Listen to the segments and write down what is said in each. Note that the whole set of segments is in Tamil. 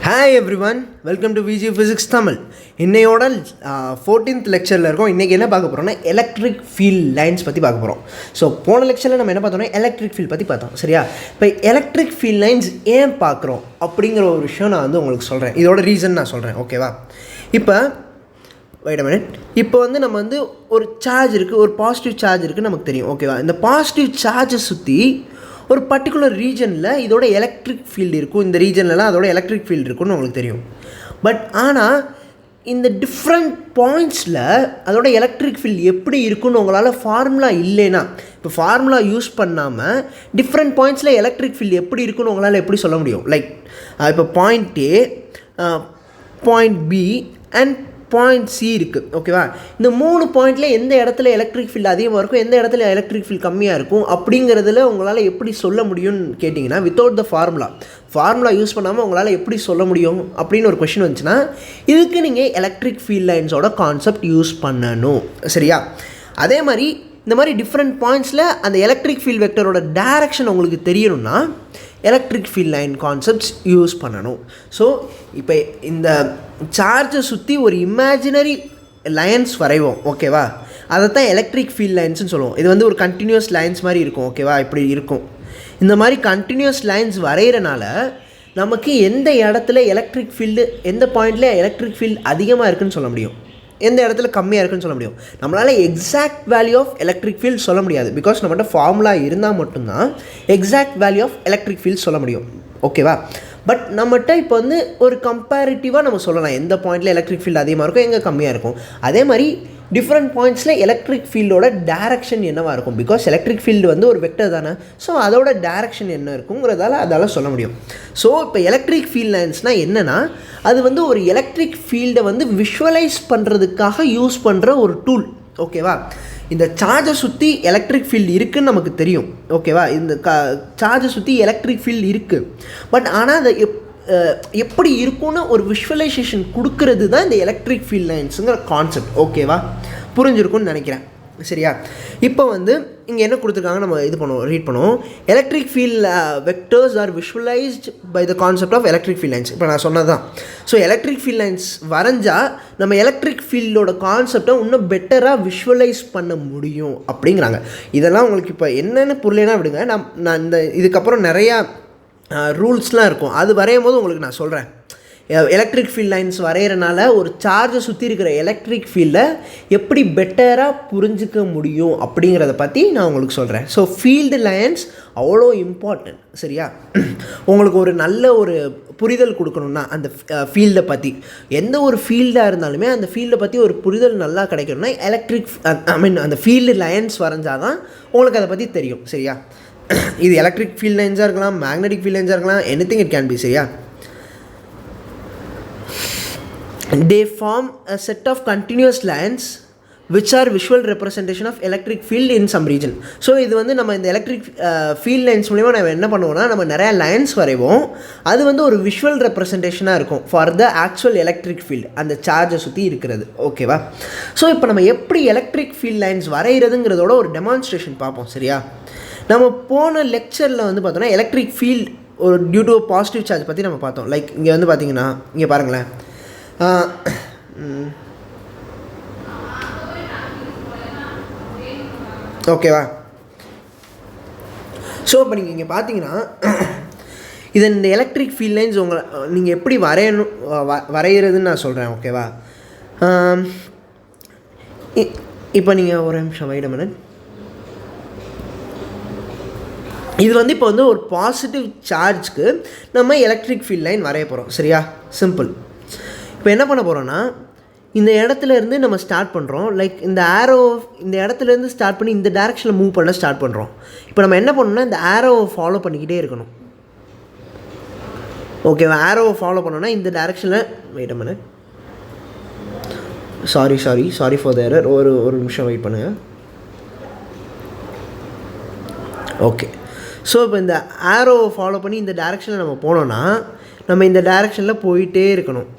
Hi every one, welcome to Viji physics Tamil. இன்னையோட 14th லெக்சரில் இருக்கோம். இன்றைக்கி என்ன பார்க்க போகிறோம்னா எலக்ட்ரிக் ஃபீல்ட் லைன்ஸ் பற்றி பார்க்க போகிறோம். ஸோ போன லெக்சரில் நம்ம என்ன பார்த்தோம்னா எலக்ட்ரிக் ஃபீல்ட் பற்றி பார்த்தோம். சரியா? இப்போ எலக்ட்ரிக் ஃபீல்ட் லைன்ஸ் ஏன் பார்க்குறோம் அப்படிங்கிற ஒரு விஷயம் நான் உங்களுக்கு சொல்கிறேன். இதோட ரீசன் நான் சொல்கிறேன். ஓகேவா? இப்போ வெயிட் அ மினிட். இப்போ நம்ம ஒரு சார்ஜ் இருக்குது, ஒரு பாசிட்டிவ் சார்ஜ் இருக்குது, நமக்கு தெரியும். ஓகேவா? இந்த பாசிட்டிவ் சார்ஜை சுற்றி ஒரு பர்டிகுலர் ரீஜனில் இதோட எலக்ட்ரிக் ஃபீல்டு இருக்கும். இந்த ரீஜன்லலாம் அதோட எலக்ட்ரிக் ஃபீல்டு இருக்குன்னு உங்களுக்கு தெரியும். பட் ஆனால் இந்த டிஃப்ரெண்ட் பாயிண்ட்ஸில் அதோட எலக்ட்ரிக் ஃபீல்டு எப்படி இருக்குன்னு உங்களால் ஃபார்முலா இல்லைன்னா, இப்போ ஃபார்முலா யூஸ் பண்ணாமல் டிஃப்ரெண்ட் பாயிண்ட்ஸில் எலக்ட்ரிக் ஃபீல்டு எப்படி இருக்குன்னு உங்களால் எப்படி சொல்ல முடியும்? லைக் இப்போ point A, point B and point C இருக்குது. ஓகேவா? இந்த 3 பாயிண்டில் எந்த இடத்துல எலக்ட்ரிக் ஃபீல்டு அதிகமாக இருக்கும், எந்த இடத்துல எலக்ட்ரிக் ஃபீல்டு கம்மியாக இருக்கும் அப்படிங்கிறதுல உங்களால் எப்படி சொல்ல முடியும்னு கேட்டிங்கன்னா, வித்தவுட் த ஃபார்முலா யூஸ் பண்ணாமல் உங்களால் எப்படி சொல்ல முடியும் அப்படின்னு ஒரு கொஷின் வந்துச்சுன்னா, இதுக்கு நீங்கள் எலக்ட்ரிக் ஃபீல்ட் லைன்ஸோட கான்செப்ட் யூஸ் பண்ணணும். சரியா? அதே மாதிரி இந்த மாதிரி டிஃப்ரெண்ட் பாயிண்ட்ஸில் அந்த எலக்ட்ரிக் ஃபீல்ட் வெக்டரோட டைரக்ஷன் உங்களுக்கு தெரியணும்னா electric field line concepts use பண்ணணும். ஸோ இப்போ இந்த சார்ஜை சுற்றி ஒரு இமேஜினரி லைன்ஸ் வரைவோம். ஓகேவா? அதை தான் எலக்ட்ரிக் ஃபீல்ட் லைன்ஸ்னு சொல்லுவோம். இது ஒரு கண்டினியூஸ் லைன்ஸ் மாதிரி இருக்கும். ஓகேவா? இப்படி இருக்கும். இந்த மாதிரி கண்டினியூஸ் லைன்ஸ் வரைகிறனால நமக்கு எந்த இடத்துல எலக்ட்ரிக் ஃபீல்டு, எந்த பாயிண்டில் எலக்ட்ரிக் ஃபீல்டு அதிகமாக இருக்குதுன்னு சொல்ல முடியும், எந்த இடத்துல கம்மியாக இருக்குன்னு சொல்ல முடியும். நம்மளால் exact value of electric field சொல்ல முடியாது. பிகாஸ் நம்மகிட்ட ஃபார்முலா இருந்தால் மட்டும்தான் exact value of electric field சொல்ல முடியும். ஓகேவா? பட் நம்மகிட்ட இப்போ ஒரு கம்பேரிட்டிவாக நம்ம சொல்லலாம் எந்த பாயிண்டில் எலக்ட்ரிக் ஃபீல்டு அதிகமாக இருக்கும், எங்கே கம்மியாக இருக்கும். அதே மாதிரி டிஃப்ரெண்ட் பாயிண்ட்ஸில் எலக்ட்ரிக் ஃபீல்டோட டேரக்ஷன் என்னவாக இருக்கும். பிகாஸ் எலக்ட்ரிக் ஃபீல்டு ஒரு வெக்டர் தானே. ஸோ அதோட டேரக்ஷன் என்ன இருக்குங்கிறதால அதால் சொல்ல முடியும். ஸோ இப்போ எலக்ட்ரிக் ஃபீல்ட் லைன்ஸ்னால் என்னென்னா, அது ஒரு எலக்ட்ரிக் ஃபீல்டை விஷுவலைஸ் பண்ணுறதுக்காக யூஸ் பண்ணுற ஒரு டூல். ஓகேவா? இந்த சார்ஜை சுற்றி எலக்ட்ரிக் ஃபீல்டு இருக்குதுன்னு நமக்கு தெரியும். ஓகேவா? இந்த சார்ஜை சுற்றி எலக்ட்ரிக் ஃபீல்டு இருக்குது. பட் ஆனால் அதை எப்படி இருக்குன்னு ஒரு விஷுவலைசேஷன் கொடுக்கறது தான் இந்த எலக்ட்ரிக் ஃபீல்ட் லைன்ஸுங்கிற கான்செப்ட். ஓகேவா? புரிஞ்சிருக்கும்னு நினைக்கிறேன். சரியா? இப்போ இங்கே என்ன கொடுத்துருக்காங்க நம்ம ரீட் பண்ணுவோம். Electric field vectors are visualised by the concept of electric field lines. இப்போ நான் சொன்னது தான். ஸோ எலக்ட்ரிக் ஃபீல்ட் லைன்ஸ் வரைஞ்சால் நம்ம எலக்ட்ரிக் ஃபீல்டோட கான்செப்டை இன்னும் பெட்டராக விஷுவலைஸ் பண்ண முடியும் அப்படிங்கிறாங்க. இதெல்லாம் உங்களுக்கு இப்போ என்னென்னு புரியலைன்னா விடுங்க. நான் இதுக்கப்புறம் நிறையா ரூல்ஸ்லாம் இருக்கும், அது வரையும் போது உங்களுக்கு நான் சொல்கிறேன். எலக்ட்ரிக் ஃபீல்ட் லைன்ஸ் வரைகிறனால ஒரு சார்ஜை சுற்றி இருக்கிற எலக்ட்ரிக் ஃபீல்டை எப்படி பெட்டராக புரிஞ்சிக்க முடியும் அப்படிங்கிறத பற்றி நான் உங்களுக்கு சொல்கிறேன். ஸோ ஃபீல்டு லைன்ஸ் அவ்வளோ இம்பார்ட்டன்ட். சரியா? உங்களுக்கு ஒரு நல்ல ஒரு புரிதல் கொடுக்கணுன்னா அந்த ஃபீல்டை பற்றி, எந்த ஒரு ஃபீல்டாக இருந்தாலுமே அந்த ஃபீல்டை பற்றி ஒரு புரிதல் நல்லா கிடைக்கணும்னா அந்த ஃபீல்டு லைன்ஸ் வரைஞ்சால் தான் உங்களுக்கு அதை பற்றி தெரியும். சரியா? இது எலக்ட்ரிக் ஃபீல்ட் லைன்ஸாக இருக்கலாம், மேக்னெட்டிக் ஃபீல்ட் லைன்ஸாக இருக்கலாம், எனிதிங் இட் கேன் பி. சரியா? They form a set of continuous lines which are visual representation of electric field in some region. So இது நம்ம இந்த எலக்ட்ரிக் ஃபீல்ட் லைன்ஸ் மூலிமா நம்ம என்ன பண்ணுவோம்னா, நம்ம நிறையா லைன்ஸ் வரைவோம். அது ஒரு விஷுவல் ரெப்ரசன்டேஷனாக இருக்கும் for the actual electric field, அந்த சார்ஜை சுற்றி இருக்கிறது. ஓகேவா? ஸோ இப்போ நம்ம எப்படி எலக்ட்ரிக் ஃபீல்ட் லைன்ஸ் வரைகிறதுங்கிறதோட ஒரு டெமான்ஸ்ட்ரேஷன் பார்ப்போம். சரியா? நம்ம போன லெக்சரில் பார்த்தோன்னா எலக்ட்ரிக் ஃபீல்ட் ஒரு டியூ டு பாசிட்டிவ் சார்ஜ் பற்றி நம்ம பார்த்தோம். லைக் இங்கே பார்த்தீங்கன்னா, இங்கே பாருங்களேன். ஓகேவா? ஸோ இப்போ நீங்கள் இங்கே பார்த்தீங்கன்னா இது இந்த எலக்ட்ரிக் ஃபீல்ட் லைன்ஸ் நீங்கள் எப்படி வரைகிறதுன்னு நான் சொல்கிறேன். ஓகேவா? இப்போ நீங்கள் ஒரு நிமிஷம் வெயிட் அ மினிட். இது இப்போ ஒரு பாசிட்டிவ் சார்ஜ்க்கு நம்ம எலக்ட்ரிக் ஃபீல்ட் லைன் வரைய போகிறோம். சரியா? சிம்பிள். இப்போ என்ன பண்ண போகிறோன்னா, இந்த இடத்துலேருந்து நம்ம ஸ்டார்ட் பண்ணுறோம். லைக் இந்த ஆரோ இந்த இடத்துலேருந்து ஸ்டார்ட் பண்ணி இந்த டேரெக்ஷனில் மூவ் பண்ண ஸ்டார்ட் பண்ணுறோம். இப்போ நம்ம என்ன பண்ணணும்னா, இந்த ஆரோவை ஃபாலோ பண்ணிக்கிட்டே இருக்கணும். ஓகேவா? ஆரோவை ஃபாலோ பண்ணோன்னா இந்த டேரெக்ஷனில் wait a minute. Sorry for the error. ஒரு நிமிஷம் வெயிட் பண்ணுங்கள். ஓகே. ஸோ இப்போ இந்த ஆரோவை ஃபாலோ பண்ணி இந்த டேரெக்ஷனில் நம்ம போனோன்னா, நம்ம இந்த டேரெக்ஷனில் போயிட்டே இருக்கணும்.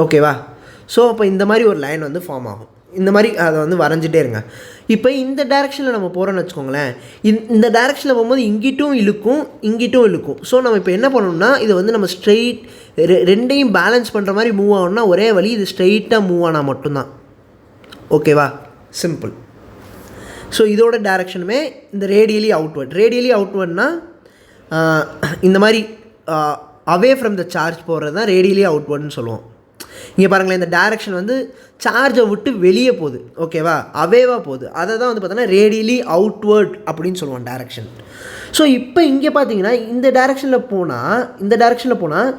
ஓகேவா? ஸோ அப்போ இந்த மாதிரி ஒரு லைன் ஃபார்ம் ஆகும். இந்த மாதிரி அதை வந்து வரைஞ்சிட்டே இருங்க. இப்போ இந்த டைரெக்ஷனில் நம்ம போகிறோன்னு வச்சுக்கோங்களேன், இந்த டைரெக்ஷனில் போகும்போது இங்கிட்டும் இழுக்கும். ஸோ நம்ம இப்போ என்ன பண்ணணும்னா இதை வந்து நம்ம ஸ்ட்ரெயிட் ரெண்டையும் பேலன்ஸ் பண்ணுற மாதிரி மூவ் ஆகணும்னா ஒரே வழி இது ஸ்ட்ரெயிட்டாக மூவ் ஆனால் மட்டும்தான். ஓகேவா? சிம்பிள். ஸோ இதோட டைரெக்ஷனுமே இந்த ரேடியலி அவுட்வர்ட்னா இந்த மாதிரி அவே ஃப்ரம் த சார்ஜ் போகிறது தான் ரேடியலி அவுட்வர்ட்னு சொல்லுவோம். இங்கே பாருங்களேன், இந்த டைரெக்ஷன் வந்து சார்ஜை விட்டு வெளியே போகுது. ஓகேவா? அவேவாக போகுது. அதை தான் வந்து பார்த்தோன்னா ரேடியலி அவுட்வர்ட் அப்படின்னு சொல்லுவோம் டைரெக்ஷன். ஸோ இப்போ இங்கே பார்த்தீங்கன்னா இந்த டைரெக்ஷனில் போனால்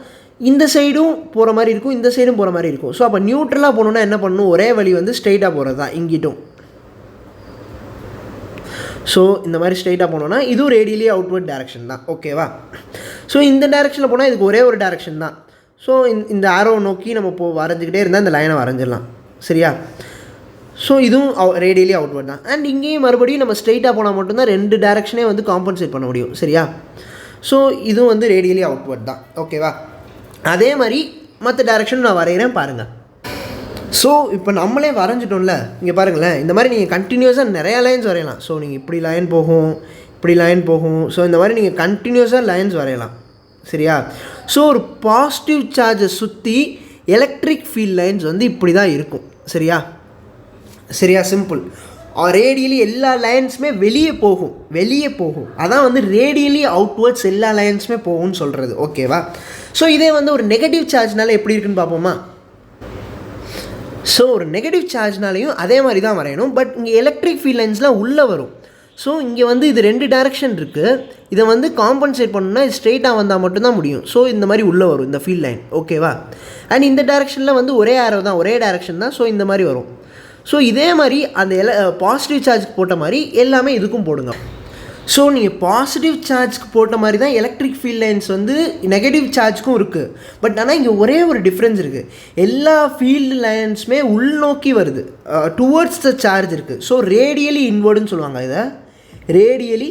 இந்த சைடும் போகிற மாதிரி இருக்கும், இந்த சைடும் போகிற மாதிரி இருக்கும். ஸோ அப்போ நியூட்ரலாக போகணுன்னா என்ன பண்ணணும், ஒரே வழி வந்து ஸ்ட்ரெயிட்டாக போகிறது தான் இங்கிட்டும். ஸோ இந்த மாதிரி ஸ்ட்ரெயிட்டாக போனோன்னா இதுவும் ரேடியலி அவுட்வர்ட் டைரெக்ஷன் தான். ஓகேவா? ஸோ இந்த டைரெக்ஷனில் போனால் இதுக்கு ஒரே ஒரு டைரெக்ஷன் தான். ஸோ இந்த ஆரோ நோக்கி நம்ம வரைஞ்சிக்கிட்டே இருந்தால் இந்த லைனை வரைஞ்சிடலாம். சரியா? ஸோ இதுவும் ரேடியலி அவுட்வர்ட் தான். அண்ட் இங்கேயும் மறுபடியும் நம்ம ஸ்ட்ரெயிட்டாக போனால் மட்டும்தான் ரெண்டு டைரெக்ஷனே வந்து காம்பன்சேட் பண்ண முடியும். சரியா? ஸோ இதுவும் வந்து ரேடியலி அவுட்வர்ட் தான். ஓகேவா? அதே மாதிரி மற்ற டைரெக்ஷன் நான் வரைகிறேன் பாருங்கள். ஸோ இப்போ நம்மளே வரைஞ்சிட்டோம்ல, இங்கே பாருங்களேன், இந்த மாதிரி நீங்கள் கண்டினியூஸாக நிறையா லைன்ஸ் வரையலாம். ஸோ நீங்கள் இப்படி லைன் போகும். ஸோ இந்த மாதிரி நீங்கள் கண்டினியூஸாக லைன்ஸ் வரையலாம். சரியா? ஸோ ஒரு பாசிட்டிவ் சார்ஜை சுற்றி எலக்ட்ரிக் ஃபீல்ட் லைன்ஸ் வந்து இப்படி தான் இருக்கும். சரியா? சிம்பிள். ரேடியலி எல்லா லைன்ஸுமே வெளியே போகும். அதான் வந்து ரேடியலி அவுட்வர்ட்ஸ் எல்லா லைன்ஸுமே போகும்னு சொல்கிறது. ஓகேவா? ஸோ இதே வந்து ஒரு நெகட்டிவ் சார்ஜ்னால எப்படி இருக்குன்னு பார்ப்போமா? ஸோ ஒரு நெகட்டிவ் சார்ஜ்னாலையும் அதே மாதிரி தான் வரையணும். பட் இங்கே எலக்ட்ரிக் ஃபீல்ட் லைன்ஸ்லாம் உள்ளே வரும். ஸோ இங்கே வந்து இது ரெண்டு டைரெக்ஷன் இருக்குது. இதை வந்து காம்பன்சேட் பண்ணணும்னா இது ஸ்ட்ரெயிட்டாக வந்தால் மட்டும்தான் முடியும். ஸோ இந்த மாதிரி உள்ளே வரும் இந்த ஃபீல்ட் லைன். ஓகேவா? அண்ட் இந்த டைரெக்ஷனில் வந்து ஒரே ஆரோ தான், ஒரே டைரெக்ஷன் தான். ஸோ இந்த மாதிரி வரும். ஸோ இதே மாதிரி அந்த பாசிட்டிவ் சார்ஜுக்கு போட்ட மாதிரி எல்லாமே இதுக்கும் போடுங்க. ஸோ நீங்கள் பாசிட்டிவ் சார்ஜ்க்கு போட்ட மாதிரி தான் எலக்ட்ரிக் ஃபீல்ட் லைன்ஸ் வந்து நெகட்டிவ் சார்ஜுக்கும் இருக்குது. பட் ஆனால் இங்கே ஒரே ஒரு டிஃப்ரென்ஸ் இருக்குது. எல்லா ஃபீல்டு லைன்ஸுமே உள்நோக்கி வருது, டுவர்ட்ஸ் த சார்ஜ் இருக்குது. ஸோ ரேடியலி இன்வர்டுன்னு சொல்லுவாங்க இதை, ரேடியலி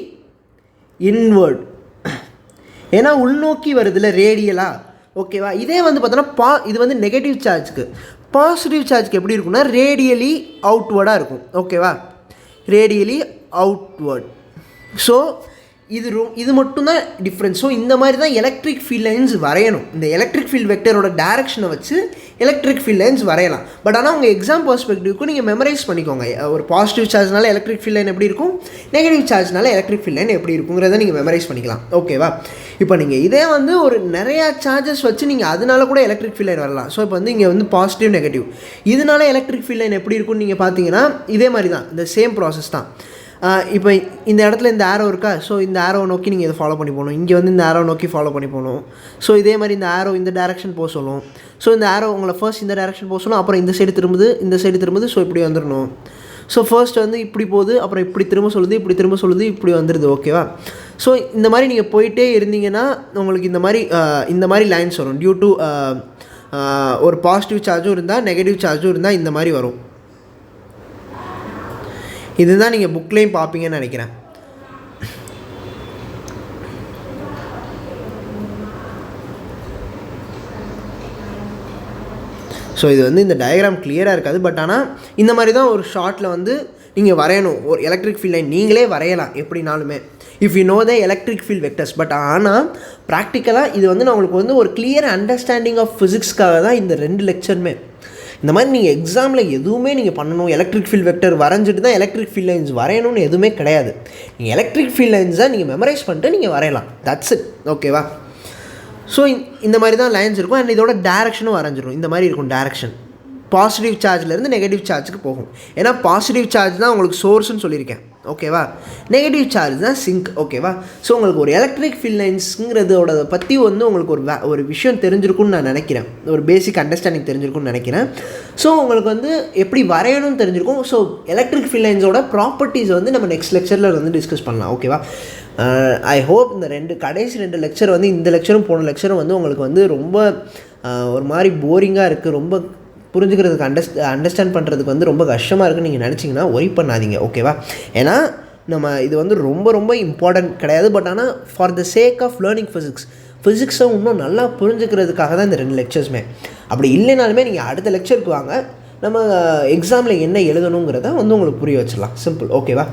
இன்வர்ட். ஏன்னா உள்நோக்கி வருதுல்ல ரேடியலாக. ஓகேவா? இதே வந்து பார்த்தோன்னா இது வந்து நெகட்டிவ் சார்ஜுக்கு. பாசிட்டிவ் சார்ஜுக்கு எப்படி இருக்குன்னா ரேடியலி அவுட்வர்டாக இருக்கும். ஓகேவா? Radially outward. ஸோ இது மட்டும்தான் டிஃப்ரென்ஸ். ஸோ இந்த மாதிரி தான் எலக்ட்ரிக் ஃபீல்ட் லைன்ஸ் வரையணும். இந்த எலக்ட்ரிக் ஃபீல்ட் வெக்டரோட டைரக்ஷனை வச்சு எலக்ட்ரிக் ஃபீல்ட் லைன்ஸ் வரையலாம். பட் ஆனால் உங்கள் எக்ஸாம் பர்ஸ்பெக்டிவ்க்கு நீங்கள் மெமரைஸ் பண்ணிக்கோங்க. ஒரு பாசிட்டிவ் சார்ஜ்னால எலக்ட்ரிக் ஃபீல்ட் லைன் எப்படி இருக்கும், நெகட்டிவ் சார்ஜ்னால எலக்ட்ரிக் ஃபீல்ட் லைன் எப்படி இருக்குங்கிறத நீங்கள் மெமரைஸ் பண்ணிக்கலாம். ஓகேவா? இப்போ நீங்கள் இதே வந்து ஒரு நிறையா சார்ஜஸ் வச்சு நீங்கள் அதனால கூட எலக்ட்ரிக் ஃபீல்ட் லைன் வரலாம். ஸோ இப்போ வந்து இங்கே வந்து பாசிட்டிவ் நெகட்டிவ், இதனால எலக்ட்ரிக் ஃபீல்ட் லைன் எப்படி இருக்கும்னு நீங்கள் பார்த்தீங்கன்னா இதே மாதிரி தான், இந்த சேம் ப்ராசஸ் தான். இப்போ இந்த இடத்துல இந்த ஆரோ இருக்கா, ஸோ இந்த ஆரோவை நோக்கி நீங்கள் இதை ஃபாலோ பண்ணி போகணும். இங்கே வந்து இந்த ஆரோ நோக்கி ஃபாலோ பண்ணி போகணும். ஸோ இதே மாதிரி இந்த ஆரோ இந்த டைரெக்ஷன் போக சொல்லும். ஸோ இந்த ஆரோ உங்களை ஃபர்ஸ்ட் இந்த டைரெக்ஷன் போக சொல்லும், அப்புறம் இந்த சைடு திரும்புது. ஸோ இப்படி வந்துடணும். ஸோ ஃபர்ஸ்ட் வந்து இப்படி போகுது, அப்புறம் இப்படி திரும்ப சொல்லுது, இப்படி வந்துடுது. ஓகேவா? ஸோ இந்த மாதிரி நீங்கள் போயிட்டே இருந்தீங்கன்னா உங்களுக்கு இந்த மாதிரி லைன்ஸ் வரும். டியூ டு ஒரு பாசிட்டிவ் சார்ஜும் இருந்தால் நெகட்டிவ் சார்ஜும் இருந்தால் இந்த மாதிரி வரும். இதுதான் நீங்கள் புக்லேயும் பார்ப்பீங்கன்னு நினைக்கிறேன். ஸோ இது வந்து இந்த டயக்ராம் கிளியராக இருக்காது. பட் ஆனால் இந்த மாதிரி தான் ஒரு ஷார்ட்டில் வந்து நீங்கள் வரையணும். ஒரு எலக்ட்ரிக் ஃபீல்ட் லைன் நீங்களே வரையலாம் எப்படினாலுமே, if you know the electric field vectors. But ஆனால் ப்ராக்டிக்கலாக இது வந்து நான் உங்களுக்கு வந்து ஒரு கிளியர் அண்டர்ஸ்டாண்டிங் ஆஃப் ஃபிசிக்ஸ்க்காக தான் இந்த 2 லெக்சருமே. இந்த மாதிரி நீங்கள் எக்ஸாமில் எதுவுமே நீங்கள் பண்ணணும், எலக்ட்ரிக் ஃபீல்ட் வெக்டர் வரைஞ்சிட்டு தான் எலக்ட்ரிக் ஃபீல்ட் லைன்ஸ் வரையணும்னு எதுவுமே கிடையாது. நீங்கள் எலக்ட்ரிக் ஃபீல்ட் லைன்ஸ் தான் நீங்கள் மெமரைஸ் பண்ணிட்டு நீங்கள் வரையலாம். That's it. ஓகேவா? ஸோ இந்த மாதிரி தான் லைன்ஸ் இருக்கும். அண்ட் இதோட டேரக்ஷனும் வரைஞ்சிடும். இந்த மாதிரி இருக்கும் டேரக்ஷன். பாசிட்டிவ் சார்ஜ்லேருந்து நெகட்டிவ் சார்ஜுக்கு போகும். ஏன்னா பாசிட்டிவ் சார்ஜ் தான் உங்களுக்கு சோர்ஸ்னு சொல்லியிருக்கேன். ஓகேவா? நெகட்டிவ் சார்ஜ் தான் சிங்க். ஓகேவா? ஸோ உங்களுக்கு ஒரு எலக்ட்ரிக் ஃபீல்ட் லைன்ஸுங்கிறதோட பற்றி வந்து உங்களுக்கு ஒரு விஷயம் தெரிஞ்சிருக்குன்னு நான் நினைக்கிறேன். ஒரு பேசிக் அண்டர்ஸ்டாண்டிங் தெரிஞ்சிருக்குன்னு நினைக்கிறேன். ஸோ உங்களுக்கு வந்து எப்படி வரையணும்னு தெரிஞ்சிருக்கும். ஸோ எலக்ட்ரிக் ஃபீல்ட் லைன்ஸோட ப்ராப்பர்ட்டிஸ் வந்து நம்ம நெக்ஸ்ட் லெக்சரில் வந்து டிஸ்கஸ் பண்ணலாம். ஓகேவா? ஐ ஹோப் இந்த கடைசி 2 லெக்சர் வந்து இந்த லெக்சரும் போன லெக்சரும் வந்து உங்களுக்கு வந்து ரொம்ப ஒரு மாதிரி போரிங்காக இருக்குது, ரொம்ப புரிஞ்சுக்கிறதுக்கு அண்டர்ஸ்டாண்ட் பண்ணுறதுக்கு வந்து ரொம்ப கஷ்டமாக இருக்குன்னு நீங்கள் நினச்சிங்கன்னா ஒரி பண்ணாதீங்க. ஓகேவா? ஏன்னா நம்ம இது வந்து ரொம்ப இம்பார்ட்டன்ட் கிடையாது. பட் ஆனால் for the sake of learning ஃபிசிக்ஸை இன்னும் நல்லா புரிஞ்சுக்கிறதுக்காக தான் இந்த 2 லெக்சர்ஸுமே. அப்படி இல்லைனாலுமே நீங்கள் அடுத்த லெக்சருக்கு வாங்க, நம்ம எக்ஸாமில் என்ன எழுதணுங்கிறத வந்து உங்களுக்கு புரிய வச்சிடலாம். சிம்பிள். ஓகேவா?